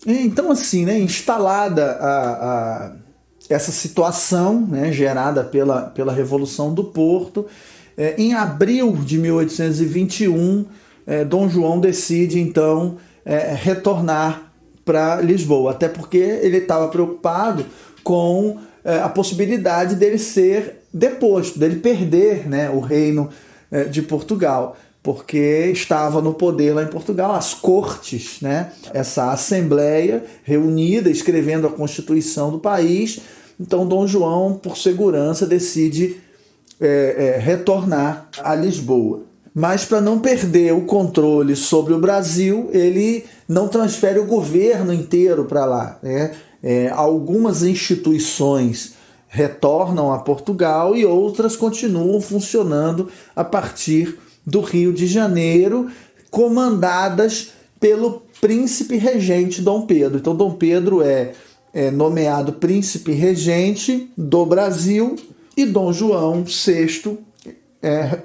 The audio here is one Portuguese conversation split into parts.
Então, assim, né, instalada essa situação, né, gerada pela Revolução do Porto, em abril de 1821, Dom João decide, então, retornar para Lisboa, até porque ele estava preocupado com a possibilidade dele ser deposto, dele perder, né, o reino de Portugal, porque estava no poder lá em Portugal, as cortes, né, essa assembleia reunida, escrevendo a Constituição do país. Então Dom João, por segurança, decide retornar a Lisboa. Mas para não perder o controle sobre o Brasil, ele não transfere o governo inteiro para lá, né? Algumas instituições retornam a Portugal e outras continuam funcionando a partir do Rio de Janeiro, comandadas pelo príncipe regente Dom Pedro. Então Dom Pedro é nomeado príncipe regente do Brasil e Dom João VI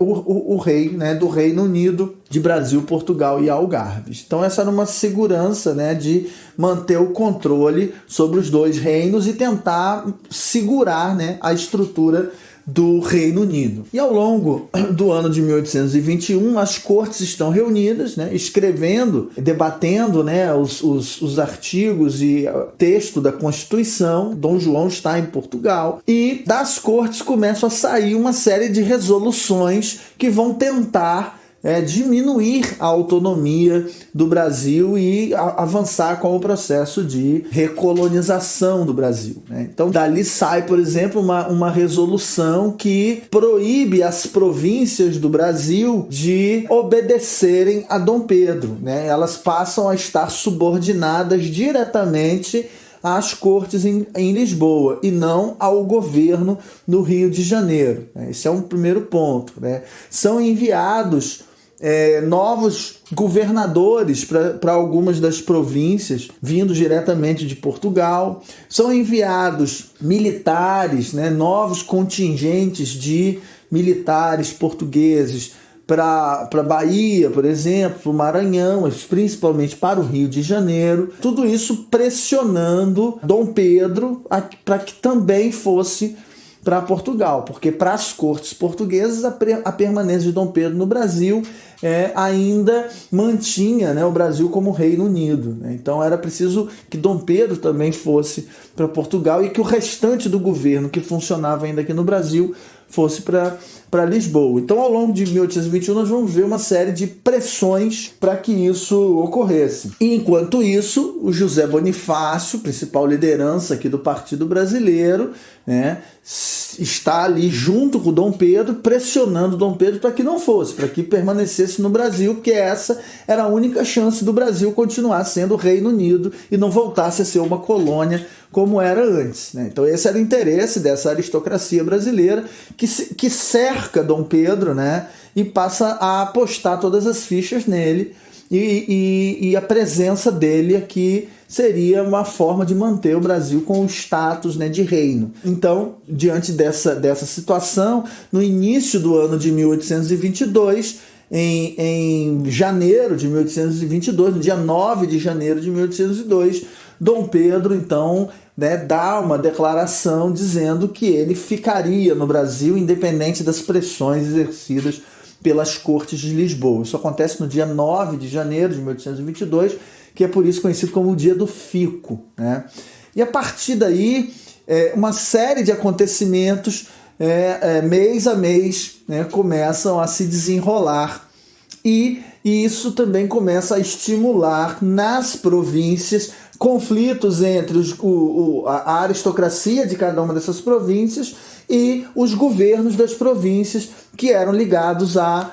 o rei, né, do Reino Unido, de Brasil, Portugal e Algarves. Então essa era uma segurança, né, de manter o controle sobre os dois reinos e tentar segurar, né, a estrutura do Reino Unido. E ao longo do ano de 1821, as cortes estão reunidas, né, escrevendo, debatendo, né, os artigos e texto da Constituição. Dom João está em Portugal e das cortes começam a sair uma série de resoluções que vão tentar diminuir a autonomia do Brasil e avançar com o processo de recolonização do Brasil, né? Então, dali sai, por exemplo, uma resolução que proíbe as províncias do Brasil de obedecerem a Dom Pedro, né? Elas passam a estar subordinadas diretamente às cortes em Lisboa e não ao governo do Rio de Janeiro. Esse é um primeiro ponto, né? São enviados novos governadores para algumas das províncias, vindo diretamente de Portugal. São enviados militares, né, novos contingentes de militares portugueses para Bahia, por exemplo, para o Maranhão, principalmente para o Rio de Janeiro. Tudo isso pressionando Dom Pedro para que também fosse para Portugal, porque para as cortes portuguesas a permanência de Dom Pedro no Brasil ainda mantinha, né, o Brasil como Reino Unido, né? Então era preciso que Dom Pedro também fosse para Portugal e que o restante do governo que funcionava ainda aqui no Brasil fosse para Lisboa. Então, ao longo de 1821, nós vamos ver uma série de pressões para que isso ocorresse. E, enquanto isso, o José Bonifácio, principal liderança aqui do Partido Brasileiro, né, está ali junto com Dom Pedro, pressionando Dom Pedro para que não fosse, para que permanecesse no Brasil, porque essa era a única chance do Brasil continuar sendo Reino Unido e não voltasse a ser uma colônia como era antes, né? Então esse era o interesse dessa aristocracia brasileira que cerca Dom Pedro, né, e passa a apostar todas as fichas nele, e a presença dele aqui seria uma forma de manter o Brasil com o status, né, de reino. Então, diante dessa situação, no início do ano de 1822, em janeiro de 1822, no dia 9 de janeiro de 1802, Dom Pedro, então, né, dá uma declaração dizendo que ele ficaria no Brasil independente das pressões exercidas pelas cortes de Lisboa. Isso acontece no dia 9 de janeiro de 1822, que é por isso conhecido como o dia do fico, né? E a partir daí, uma série de acontecimentos, mês a mês, né, começam a se desenrolar. E isso também começa a estimular nas províncias conflitos entre a aristocracia de cada uma dessas províncias e os governos das províncias que eram ligados a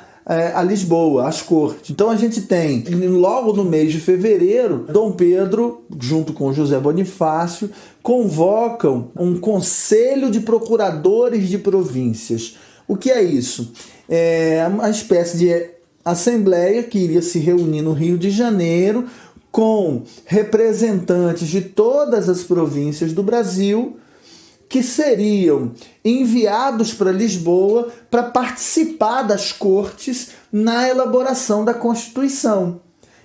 Lisboa, às cortes. Então a gente tem, logo no mês de fevereiro, Dom Pedro, junto com José Bonifácio, convocam um conselho de procuradores de províncias. O que é isso? É uma espécie de assembleia que iria se reunir no Rio de Janeiro com representantes de todas as províncias do Brasil, que seriam enviados para Lisboa para participar das cortes na elaboração da Constituição,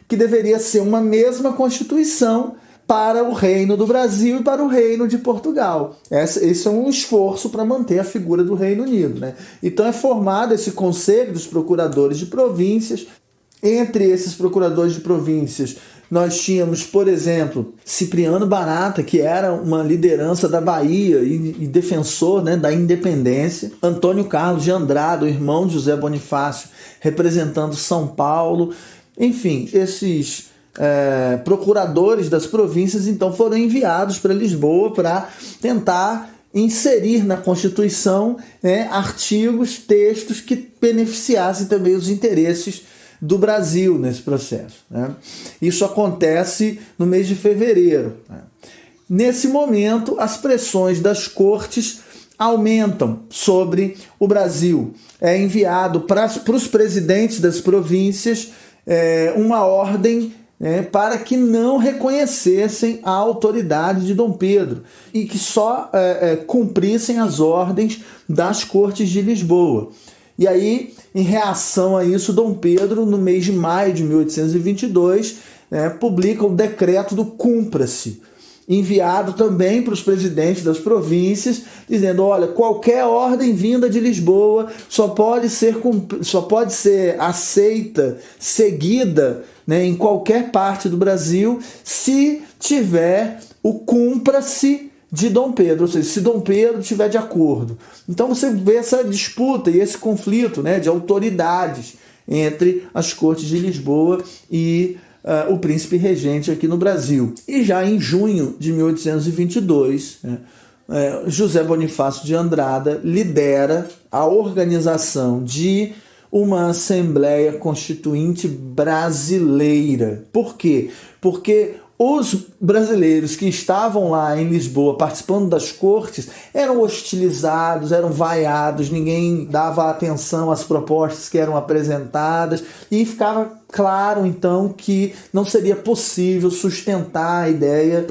que deveria ser uma mesma Constituição para o Reino do Brasil e para o Reino de Portugal. Esse é um esforço para manter a figura do Reino Unido, né? Então é formado esse Conselho dos Procuradores de Províncias. Entre esses procuradores de províncias, nós tínhamos, por exemplo, Cipriano Barata, que era uma liderança da Bahia e defensor, né, da independência. Antônio Carlos de Andrada, o irmão de José Bonifácio, representando São Paulo. Enfim, esses procuradores das províncias então foram enviados para Lisboa para tentar inserir na Constituição, né, artigos, textos que beneficiassem também os interesses do Brasil nesse processo, né? Isso acontece no mês de fevereiro, né? Nesse momento, as pressões das cortes aumentam sobre o Brasil. É enviado para os presidentes das províncias uma ordem para que não reconhecessem a autoridade de Dom Pedro e que só cumprissem as ordens das cortes de Lisboa. E aí, em reação a isso, Dom Pedro, no mês de maio de 1822, publica o decreto do Cumpra-se, enviado também para os presidentes das províncias, dizendo: olha, qualquer ordem vinda de Lisboa só pode ser aceita, seguida, né, em qualquer parte do Brasil, se tiver o Cumpra-se de Dom Pedro, ou seja, se Dom Pedro estiver de acordo. Então você vê essa disputa e esse conflito, né, de autoridades entre as cortes de Lisboa e o príncipe regente aqui no Brasil. E já em junho de 1822, José Bonifácio de Andrada lidera a organização de uma Assembleia Constituinte Brasileira. Por quê? Porque os brasileiros que estavam lá em Lisboa participando das cortes eram hostilizados, eram vaiados, ninguém dava atenção às propostas que eram apresentadas e ficava claro então que não seria possível sustentar a ideia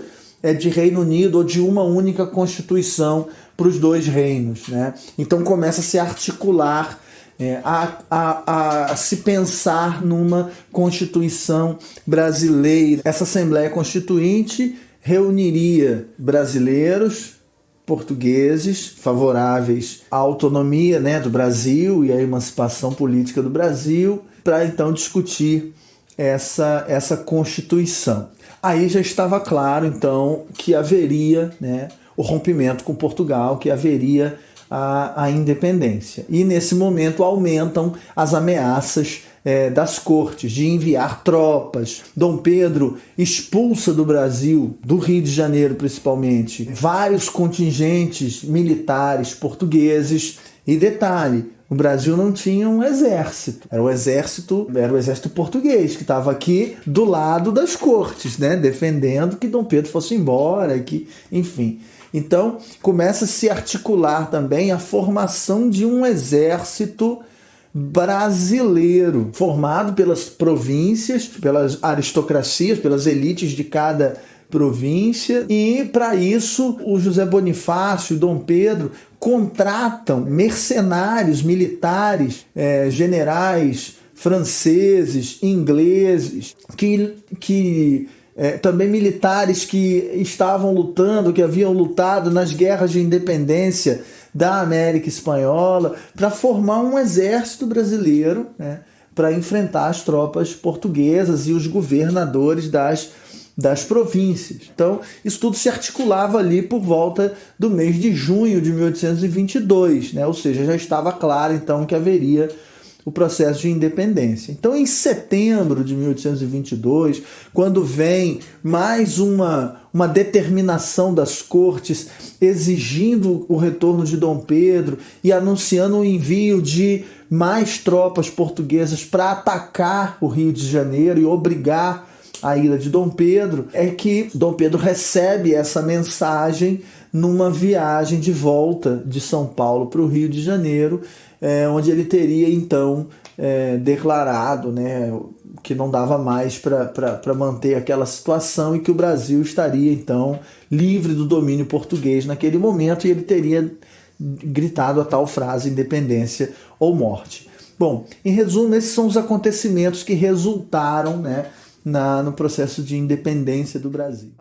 de Reino Unido ou de uma única Constituição para os dois reinos, né? Então começa a se articular, a se pensar numa Constituição brasileira. Essa Assembleia Constituinte reuniria brasileiros, portugueses, favoráveis à autonomia, né, do Brasil e à emancipação política do Brasil, para então discutir essa Constituição. Aí já estava claro, então, que haveria, né, o rompimento com Portugal, que haveria a independência. E nesse momento aumentam as ameaças das cortes de enviar tropas. Dom Pedro expulsa do Brasil, do Rio de Janeiro principalmente, vários contingentes militares portugueses. E detalhe, o Brasil não tinha um exército. Era o exército português, que estava aqui do lado das cortes, né, defendendo que Dom Pedro fosse embora, enfim. Então, começa a se articular também a formação de um exército brasileiro, formado pelas províncias, pelas aristocracias, pelas elites de cada província. E, para isso, o José Bonifácio e Dom Pedro contratam mercenários militares, generais franceses, ingleses, que também militares que estavam lutando, que haviam lutado nas guerras de independência da América Espanhola, para formar um exército brasileiro, né, para enfrentar as tropas portuguesas e os governadores das províncias. Então, isso tudo se articulava ali por volta do mês de junho de 1822, né? Ou seja, já estava claro então que haveria o processo de independência. Então, em setembro de 1822, quando vem mais uma determinação das cortes exigindo o retorno de Dom Pedro e anunciando o envio de mais tropas portuguesas para atacar o Rio de Janeiro e obrigar a ida de Dom Pedro, é que Dom Pedro recebe essa mensagem numa viagem de volta de São Paulo para o Rio de Janeiro, onde ele teria então declarado, né, que não dava mais para manter aquela situação e que o Brasil estaria então livre do domínio português naquele momento, e ele teria gritado a tal frase: independência ou morte. Bom, em resumo, esses são os acontecimentos que resultaram, né, no processo de independência do Brasil.